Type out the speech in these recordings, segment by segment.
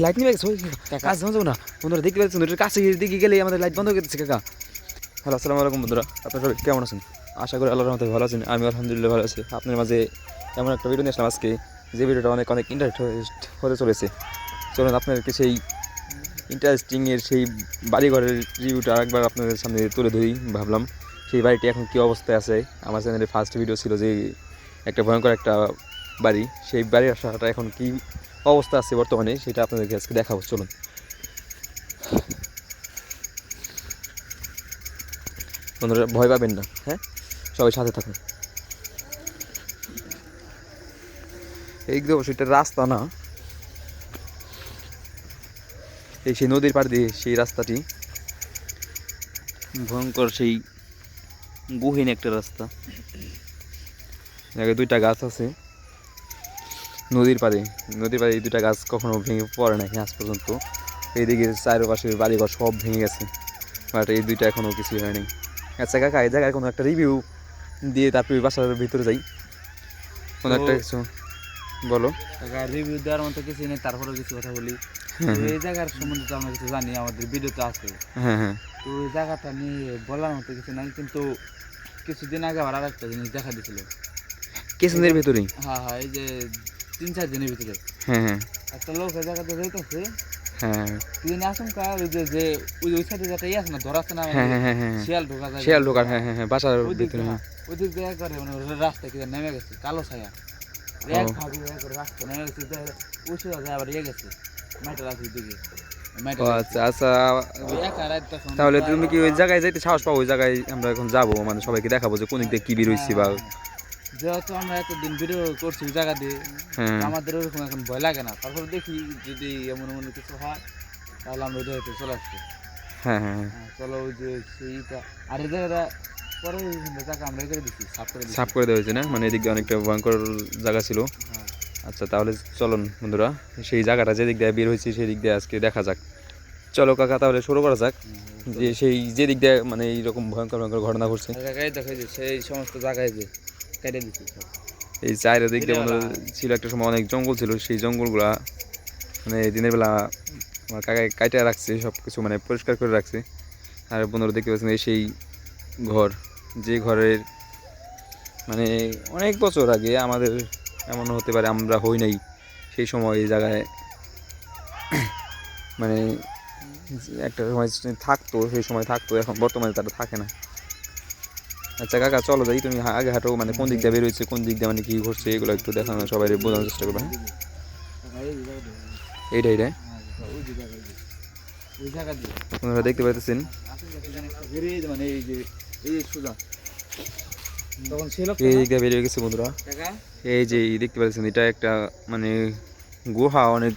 Light নিয়ে গেছে কাজ যাবো না বন্ধুরা দেখতে পাচ্ছেন কাছে দিকে গেলে আমাদের লাইট বন্ধ করে দিচ্ছে কাকা। হ্যালো আসসালামু আলাইকুম বন্ধুরা, আপনারা সবাই কেমন আছেন? আশা করি আল্লাহর রহমতে ভালো আছেন। আমি আলহামদুলিল্লাহ ভালো আছি। আপনার মাঝে এমন একটা ভিডিও নিয়ে আসলাম আজকে, যে ভিডিওটা অনেক অনেক ইন্টারেস্ট হতে চলেছে। চলুন আপনাদেরকে সেই ইন্টারেস্টিংয়ের সেই বাড়িঘরের রিভিউটা আরেকবার আপনাদের সামনে তুলে ধরি ভাবলাম। সেই বাড়িটি এখন কী অবস্থায় আছে, আমার চ্যানেলে ফার্স্ট ভিডিও ছিল যে একটা ভয়ঙ্কর একটা বাড়ি, সেই বাড়ির আসাটা এখন কী অবস্থা আছে বর্তমানে সেটা আপনাদেরকে আজকে দেখাবো। চলুন বন্ধুরা, ভয় পাবেন না, হ্যাঁ সবাই সাথে থাকুন। এই যে অবশ্যই এটা রাস্তা না, এই সেই নদীর পাড় দিয়ে সেই রাস্তাটি ভয়ঙ্কর সেই গহীন একটা রাস্তা। আগে দুইটা গাছ আছে নদীর পাড়ে এই দুইটা গাছ কখনো ভেঙে পড়ে নাই আজ পর্যন্ত। এইদিকে চারপাশে বাড়িঘর সব ভেঙে গেছে, বাট এই দুইটা এখনও কিছুই হয়নি। আচ্ছা কাকা, এই জায়গায় কোনো একটা রিভিউ দিয়ে তারপরে বাসার ভিতরে যাই, কোনো একটা কিছু বলো। রিভিউ দেওয়ার মতো কিছু নেই, তারপরে কিছু কথা বলি। এই জায়গার সম্বন্ধে তো আমরা কিছু জানি, আমাদের ভিডিও তো আছে। হ্যাঁ হ্যাঁ, তো ওই জায়গাটা নিয়ে বলার মতো কিছু নাই, কিন্তু কিছুদিন আগে আবার আরেকটা জিনিস দেখা দিয়েছিল কিছুদিনের ভিতরেই। হ্যাঁ হ্যাঁ, এই যে 3-4 দিনের ভিতরে হ্যাঁ হ্যাঁ একটা লোক এই জায়গাতে যাইতেছে। হ্যাঁ তুই আশঙ্কা ওই যে যে ওই সাইডে যেটা ইয়ে আছে না, ধরা আছে না, হ্যাঁ হ্যাঁ হ্যাঁ হ্যাঁ, শিয়াল ঢোকা যায়, শিয়াল ঢোকার, হ্যাঁ হ্যাঁ হ্যাঁ, বাসার ভিতরে। ওই দিক দিয়ে করে মানে রাস্তা কি নেমে গেছে কালো ছায়া, এক ভাবে রাস্তা নেমে গেছে, ওই সোজা যায় আবার ইয়ে গেছে মাইটার আছে দিকে। আচ্ছা আচ্ছা, তাহলে তুমি কি ওই জায়গায় যাইতে সাহস পাবো? ওই জায়গায় আমরা এখন যাবো, মানে সবাইকে দেখাবো যে কোন দিক দিয়ে কি বেরোইছি বা। যেহেতু আমরা এতদিন ভিডিও করছি ওই জায়গা দিয়ে, আমাদের ওরকম এখন ভয় লাগে না। তারপর দেখি যদি এমন এমন কিছু হয় তাহলে আমরা ওই জায়গাতে চলে আসছি। হ্যাঁ হ্যাঁ, চলো ওই যে সেইটা আর এই জায়গাটা পরে জায়গা আমরা করে দিচ্ছি, সাফ করে দেওয়া হয়েছে না, মানে এদিক দিয়ে অনেকটা ভয়ঙ্কর জায়গা ছিল। আচ্ছা তাহলে চলুন বন্ধুরা, সেই জায়গাটা যেদিক দিয়ে বের হয়েছি সেই দিক দিয়ে আজকে দেখা যাক। চলো কাকা তাহলে শুরু করা যাক, যে সেই যে দিক দিয়ে মানে এইরকম ভয়ঙ্কর ভয়ঙ্কর ঘটনা ঘটছে। জায়গায় দেখাই যে সেই সমস্ত জায়গায় যে কেটে দিচ্ছি এই চায়ের দিক দিয়ে বন্ধুরা ছিল একটা সময় অনেক জঙ্গল ছিল, সেই জঙ্গলগুলা মানে দিনের বেলা আমার কাকায় কাইটে রাখছে, সব কিছু মানে পরিষ্কার করে রাখছে। আর বন্ধুরা দেখতে পাচ্ছেন এই সেই ঘর, যে ঘরের মানে অনেক বছর আগে আমাদের এমন হতে পারে আমরা হই নাই সেই সময় এই জায়গায় মানে একটা সময় থাকতো, সেই সময় থাকতো, এখন বর্তমানে তারা থাকে না। আচ্ছা কাকা চলো যাই, তুমি আগে হাঁটো, মানে কোন দিক দিয়ে বেরোচ্ছে কোন দিক দিয়ে মানে কি ঘটছে এগুলো একটু দেখানো, সবাই বোঝানোর চেষ্টা করবে। এইটা এইটা আপনারা দেখতে পাইতেছেন এই দিক দিয়ে বেরিয়ে গেছে বন্ধুরা। এই যে দেখতে পাচ্ছেন এটা একটা মানে গুহা, অনেক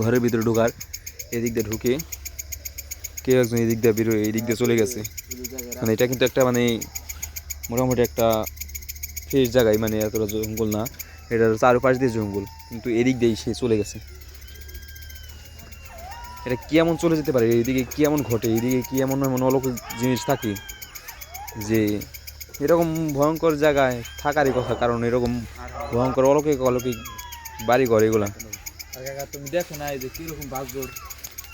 ঘরের ভিতরে ঢোকার, এদিক দিয়ে ঢুকে কেউ একজন এদিক দিয়ে বেরোয় এই দিক দিয়ে চলে গেছে। মানে এটা কিন্তু একটা মানে মোটামুটি একটা ফ্রেশ জায়গায়, মানে এতটা জঙ্গল না, এটার চারপাশ দিয়ে জঙ্গল, কিন্তু এদিক দিয়েই সে চলে গেছে। এটা কি এমন চলে যেতে পারে, এইদিকে কি এমন ঘটে, এইদিকে কি এমন এমন অলৌকিক জিনিস থাকে যে এরকম ভয়ঙ্কর জায়গায় থাকারই কথা, কারণ এরকম ভয়ঙ্কর অলৌকিক অলৌকিক বাড়িঘর এগুলা। তুমি দেখো না এই যে কিরকম বাঘঘর,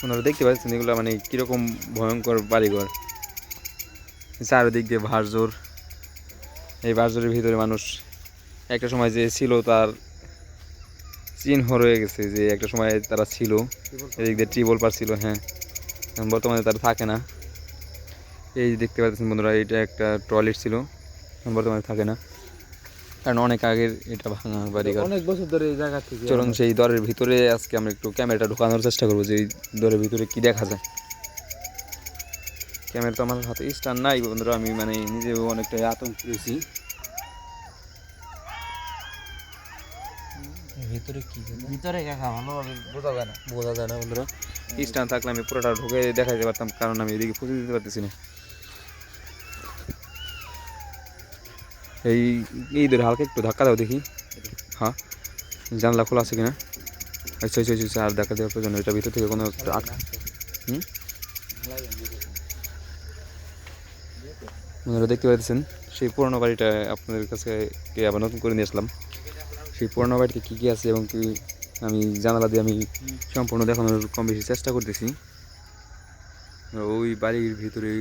আপনারা দেখতে পাচ্ছেন এগুলো মানে কীরকম ভয়ঙ্কর বাড়িঘর, চারিদিক দিয়ে ভাঁড়জোর। এই ভাঁড়জোরের ভিতরে মানুষ একটা সময় যে ছিল তার চিহ্ন রয়ে গেছে, যে একটা সময় তারা ছিল, এদিক দিয়ে টিউবওয়েল পার ছিল। হ্যাঁ, বর্তমানে তারা থাকে না। এই দেখতে পাচ্ছেন বন্ধুরা, এটা একটা টয়লেট ছিল, বর্তমানে থাকে না, কারণ অনেক আগের এটা ভাঙা বাড়িঘর, অনেক বছর ধরে এই জায়গা থেকে। চলুন সেই দরের ভিতরে আজকে আমরা একটু ক্যামেরাটা ঢোকানোর চেষ্টা করবো, যে এই দরের ভিতরে কি দেখা যায়। ক্যামেরা তো আমার হাতে স্ট্যান্ড নাই বন্ধুরা, আমি মানে নিজেও অনেকটা আতঙ্ক পেয়েছি। ভিতরে কি ভিতরে দেখা ভালোভাবে বোঝা যায় না বন্ধুরা, স্ট্যান্ড থাকলে আমি পুরোটা ঢুকে দেখাইতে পারতাম, কারণ আমি এদিকে পুজো দিতে পারতেছি না। এই ধরে হালকা একটু ধাক্কা দাও দেখি, হ্যাঁ জানলা খোলা আছে কিনা। আচ্ছা আচ্ছা আচ্ছা, আর দেখা দেওয়ার প্রয়োজন, এটা ভিতর থেকে কোনো আপনারা দেখতে পাচ্ছেন সেই পুরোনো বাড়িটা আপনাদের কাছে আবার নতুন করে নিয়ে আসলাম। সেই পুরোনো বাড়িতে কী কী আছে এবং কি আমি জানালা দিয়ে আমি সম্পূর্ণ দেখানোর কম বেশি চেষ্টা করতেছি। ওই বাড়ির ভিতরে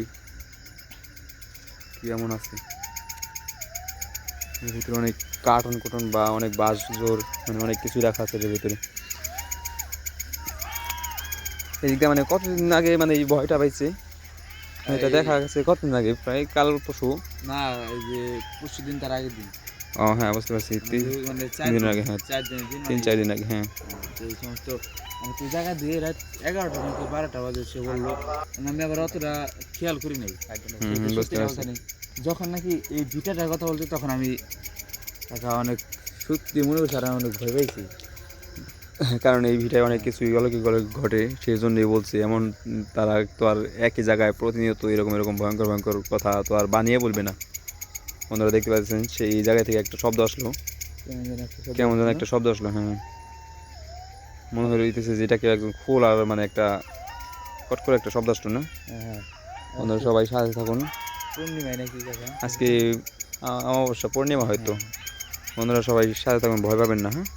কি এমন আছে, এর ভিতরে অনেক কার্টন কুটন বা অনেক বাঁশ জোর মানে অনেক কিছু রাখা আছে এর ভিতরে। এদিকটা মানে কতদিন আগে মানে এই ভয়টা পাইছে, এটা দেখা গেছে কতদিন আগে, প্রায় কাল পরশু না, এই যে পরশু দিন তার আগের দিন। ও হ্যাঁ বুঝতে পারছি, মানে 3 দিন আগে, হ্যাঁ 3-4 দিন আগে, হ্যাঁ। তো এই সমস্ত মানে তুই জায়গা দিয়ে রাত 11টা নাকি 12টা বাজে সে বললো, মানে আমি আবার অতটা খেয়াল করি নাই। বুঝতে পারছি। যখন নাকি এই ভিটাটার কথা বলছে তখন আমি টাকা অনেক সত্যি মনে করছি আর আমি অনেক ভয় পাইছি। কারণ এই ভিটায় অনেক কিছুই অলৌকিক ঘটে, সেই জন্যই বলছি। এমন তারা তো আর একই জায়গায় প্রতিনিয়ত এরকম এরকম ভয়ঙ্কর ভয়ঙ্কর কথা তো আর বানিয়ে বলবে না। বন্ধুরা দেখতে পাচ্ছেন সেই জায়গা থেকে একটা শব্দ আসলো, কেমন যেন একটা শব্দ আসলো, হ্যাঁ মনে হইতেছে যেটাকে একদম খোল আর মানে একটা কট করে একটা শব্দ আসলো না। হ্যাঁ, বন্ধুরা সবাই সাথে থাকুন, পূর্ণিমায় নাকি কাকা? আজকে অমাবস্যা পূর্ণিমা হয়তো। বন্ধুরা সবাই সাথে থাকুন, ভয় পাবেন না, হ্যাঁ।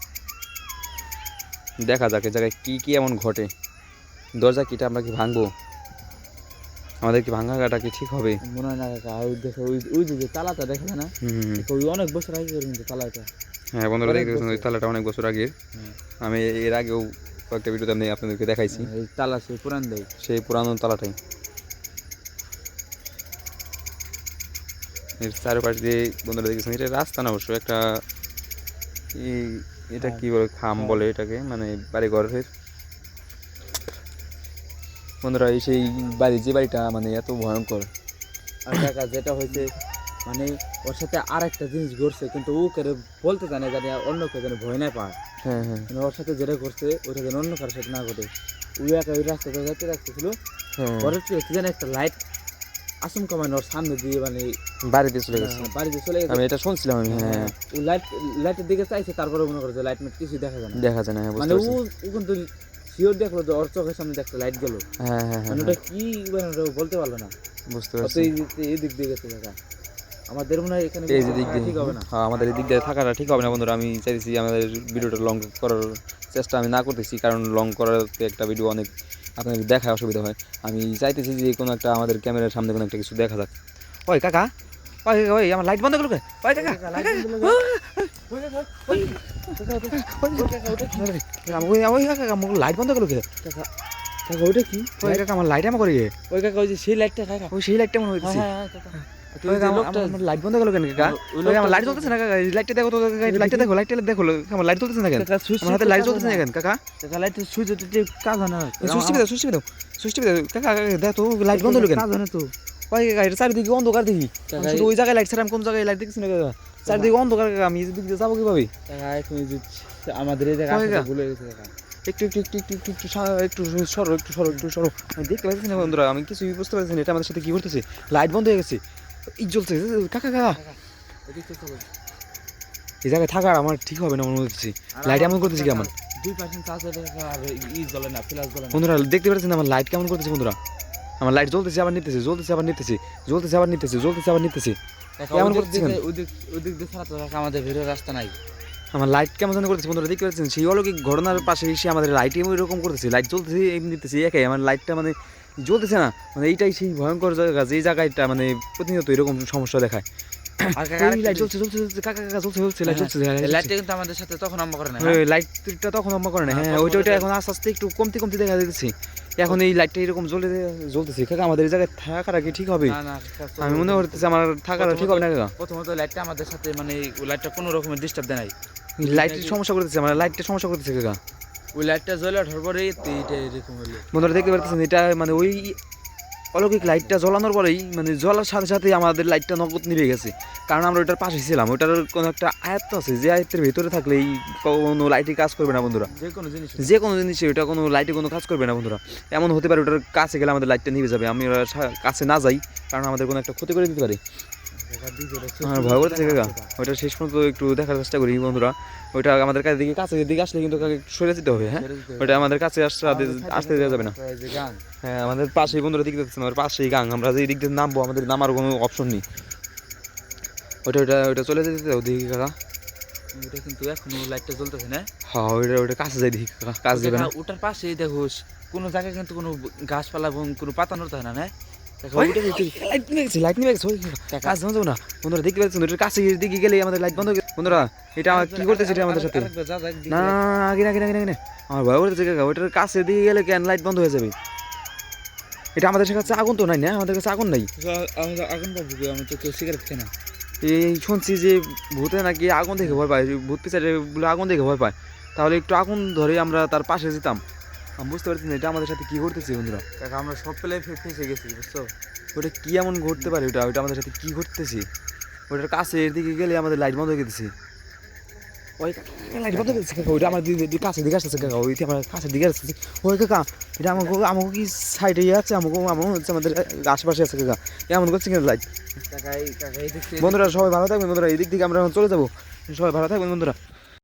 দেখা যাক এ জায়গায় কী কী এমন ঘটে। দরজা কিটা আমরা কি ভাঙবো? আমাদের কি ভাঙাটা কি ঠিক হবে? মনে হয় না কাকা, ওই দেখো ওই যে তালাটা দেখলে না, ওই অনেক বছর আগে কিন্তু তালাটা। হ্যাঁ বন্ধুরা দেখতে পাচ্ছেন ওই তালাটা অনেক বছর আগের। আমি এর আগেও কয়েকটা ভিডিওতে আমি আপনাদেরকে দেখাইছি এই তালা সেই পুরান দেয়, সেই পুরানো তালাটাই। এর চারপাশ দিয়ে বন্ধুরা দেখেছেন, এটা রাস্তা না অবশ্য, একটা এটা কি বলে, খাম বলে এটাকে, মানে বাড়ি ঘরের। বন্ধুরা এই সেই বাড়ি, যে বাড়িটা মানে এত ভয়ঙ্কর। আর কাকা যেটা হয়েছে মানে ওর সাথে আর একটা জিনিস ঘটছে, কিন্তু ও করে বলতে জানে জানি অন্য কেউ যেন ভয় না পায়। হ্যাঁ হ্যাঁ, মানে ওর সাথে যেটা ঘটছে ওটা যেন অন্য কারোর সাথে না ঘটে। ওই একা ওই রাস্তাটা যাতে রাখতেছিল, ঘরের থেকে কি যেন একটা লাইট আচমকা মানে ওর সামনে দিয়ে মানে বাড়িতে চলে গেছে, বাড়িতে চলে গেছে। আমি এটা শুনছিলাম আমি, হ্যাঁ। ও লাইটের দিকে চাইছে, তারপরে মনে করে যে লাইট মেট কিছু দেখা যায় না, দেখা যায় না, হ্যাঁ মানে বুঝতে ও পারছি। কিন্তু শিওর দেখলো যে ওর চোখের সামনে একটা লাইট গেল, হ্যাঁ হ্যাঁ হ্যাঁ, মানে ওটা কি মানে ওটা বলতে পারলো না। বুঝতে অত পারছি। এই দিক দিয়ে গেছে কাকা, আমাদের মনে হয় এখানে এই যে দিক দিয়ে ঠিক হবে না। হ্যাঁ, আমাদের এই দিক দিয়ে থাকাটা ঠিক হবে না বন্ধুরা। আমি চাইছি আমাদের ভিডিওটা লং করার চেষ্টা আমি না করতেছি, কারণ লং করাতে একটা ভিডিও অনেক আপনাদের দেখায় অসুবিধা হয়। আমি চাইতেছি যে কোনো একটা আমাদের ক্যামেরার সামনে কোনো একটা কিছু দেখা যাক। ওই কাকা, ওই ওই আমার লাইট বন্ধ করলো, ওই কাকা ওই কাকা আমার লাইট বন্ধ করলো, কাকা ওইটা কি? ওই কাকা আমার লাইট আমার করে, ওই কাকা ওই যে সেই লাইটটা কাকা, ওই সেই লাইটটা মনে হচ্ছে। লাইট বন্ধ করলো কেন কাকা? আমার লাইট জ্বলতেছে না কাকা, লাইটটা দেখো তো, লাইটটা দেখো, লাইটটা দেখো, আমার লাইট জ্বলতেছে না কেন? আমার হাতে লাইট জ্বলতেছে না কেন কাকা? কাকা লাইট সুইচ দিতে কাজ হয় না, সুইচ টিপে দাও, সুইচ টিপে দাও, সুইচ টিপে দাও কাকা, দেখো তো লাইট বন্ধ হলো কেন? কাজ হয় না তো। ওই কাকা এটা চারিদিকে অন্ধকার দেখি, শুধু ওই জায়গায় লাইট ছাড়া আমি কোন জায়গায় লাইট দেখছি না কাকা, চারিদিকে অন্ধকার কাকা, আমি এদিক দিয়ে যাবো কিভাবে? কাকা এখন এই যে আমাদের এই জায়গা ভুলে গেছে কাকা, একটু একটু একটু একটু একটু একটু একটু সরো, একটু সরো, একটু সরো। আমি দেখতে পাচ্ছি না বন্ধুরা, আমি কিছুই বুঝতে পারছি না এটা আমাদের সাথে কি করতেছে। লাইট বন্ধ হয়ে গেছে, ই জ্বলছে কাকা কাকা। এই জায়গায় থাকা আমার ঠিক হবে না মনে হচ্ছে, লাইট এমন করতেছে কি আমার 2% চার্জ হলে আর ই জ্বলে না, ফ্ল্যাশ জ্বলে না। বন্ধুরা দেখতে পাচ্ছেন আমার লাইট কেমন করতেছে বন্ধুরা, আমার লাইট জ্বলতেছে আবার নিতেছে, জ্বলতেছে আবার নিতেছে, জ্বলতেছে আবার নিতেছে, জ্বলতেছে আবার নিতেছে, কেমন করতেছে? ওদিক দিয়ে ছাড়া তো কাকা আমাদের বেরোর রাস্তা নাই। আমার লাইট কেমন যেন করতেছে বন্ধুরা, দেখতে পাচ্ছেন সেই অলৌকিক ঘটনার পাশে এসে আমাদের লাইট এরকম করতেছে, লাইট জ্বলতেছে এমনি নিতেছে একাই, আমার লাইটটা মানে জ্বলতেছে না, মানে এইটাই সেই ভয়ঙ্কর জায়গা যে জায়গাটা মানে প্রতিনিয়ত এরকম সমস্যা দেখায়। আর কাকা লাইট জ্বলছে জ্বলছে জ্বলছে কাকা কাকা জ্বলছে জ্বলছে লাইট জ্বলছে, লাইটটা কিন্তু আমাদের সাথে তখন আমরা করে না, লাইটটা তখন অম্মা করে না, হ্যাঁ ওইটা ওইটা এখন আস্তে আস্তে একটু কমতে কমতে দেখা যাচ্ছে, এখন এই লাইটটা এরকম জ্বলতেছে কাকা। আমাদের এই জায়গায় থাকাটা কি ঠিক হবে? না না আমি মনে করতেছি আমার থাকাটা ঠিক হবে না কাকা। প্রথমত লাইটটা আমাদের সাথে মানে ওই লাইটটা কোনো রকমের ডিস্টার্ব দেয় নাই, লাইটের সমস্যা করতেছে, আমার লাইটটা সমস্যা করতেছে কাকা। ওই লাইটটা জ্বলে ওঠার পরে এইটা এরকম হলো বন্ধুরা দেখতে পাচ্ছেন এটা মানে ওই অলৌকিক লাইটটা জ্বলানোর পরেই মানে জ্বলার সাথে সাথে আমাদের লাইটটা নগদ নিভে গেছে, কারণ আমরা ওইটার পাশে ছিলাম। ওইটার কোনো একটা আয়ত্ত আছে, যে আয়ত্তের ভেতরে থাকলে এই কোনো লাইটে কাজ করবে না বন্ধুরা, যে কোনো জিনিসে ওইটা কোনো লাইটে কোনো কাজ করবে না বন্ধুরা। এমন হতে পারে ওটার কাছে গেলে আমাদের লাইটটা নিভে যাবে, আমি ওর কাছে না যাই, কারণ আমাদের কোনো একটা ক্ষতি করে দিতে পারে। আমার ভয় করতেছে কাকা, ওইটা শেষ পর্যন্ত একটু দেখার চেষ্টা করি বন্ধুরা। ওইটা আমাদের কাছে দিকে আসলে কিন্তু সরে যেতে হবে, হ্যাঁ ওইটা আমাদের কাছে আসতে দেওয়া যাবে না। হ্যাঁ আমাদের পাশেই বন্ধুরা দিকে যাচ্ছে, আমার পাশেই গাং, আমরা যে দিক দিয়ে নামবো আমাদের নামার কোনো অপশন নেই, ওইটা ওইটা ওইটা চলে যেতে দাও দিকে কাকা। এটা কিন্তু এখনো লাইটটা জ্বলতেছে না। হ্যাঁ ওইটা কাছে যাই দেখি কাকা, কাজ দেবে না। ওটার পাশেই দেখো কোনো জায়গায় কিন্তু কোনো গাছপালা এবং কোনো পাতা নড়তে হয় না, না? দেখো ওই, ওইটা কিন্তু লাইট নিভে গেছে, লাইট নিভে গেছে, ওই কাজ যাবো না বন্ধুরা, দেখতে পাচ্ছেন ওটার কাছে দিকে গেলে আমাদের লাইট বন্ধ হয়ে গেছে। বন্ধুরা এটা আমার কি করতেছে এটা আমাদের সাথে? আরেকবার যা, একদিকে না আগে আগে আগে আগে আমার ভয় করতেছে কাকা, ওইটার কাছে দিকে গেলে কেন লাইট বন্ধ হয়ে যাবে? এটা আমাদের কাছে আগুন তো নাই না, আমাদের কাছে আগুন নাই। আগুন পাবো কই? আমি তো কেউ সিগারেট খাই না। এই শুনছি যে ভূতে নাকি আগুন দেখে ভয় পায়, ভূত পিছারে বলে আগুন দেখে ভয় পায়। তাহলে একটু আগুন ধরে আমরা তার পাশে যেতাম। আমি বুঝতে পারছি না এটা আমাদের সাথে কি করতেছে বন্ধুরা। কাকা আমরা সব পেলে ফেসে গেছি, বুঝছো? ওটা কি এমন ঘটতে পারে? ওটা ওটা আমাদের সাথে কি ঘটতেছে? ওটার কাছে এর দিকে গেলে আমাদের লাইট বন্ধ হয়ে গেছে। ওই লাইট বন্ধ হয়ে গেছে কাকা, ওইটা আমার কাছে দিকে আসতেছে কাকা, ওইটা আমার কাছে দিকে আসতেছে। ওই কাকা এটা আমাকে আমাকে কি সাইডে আছে, আমাকে আমার হচ্ছে আমাদের আশেপাশে আছে কাকা, এমন করছে কেন লাইট? কাকা এই দেখছি। বন্ধুরা সবাই ভালো থাকবেন বন্ধুরা, এই দিক থেকে আমরা এখন চলে যাবো, সবাই ভালো থাকবেন বন্ধুরা।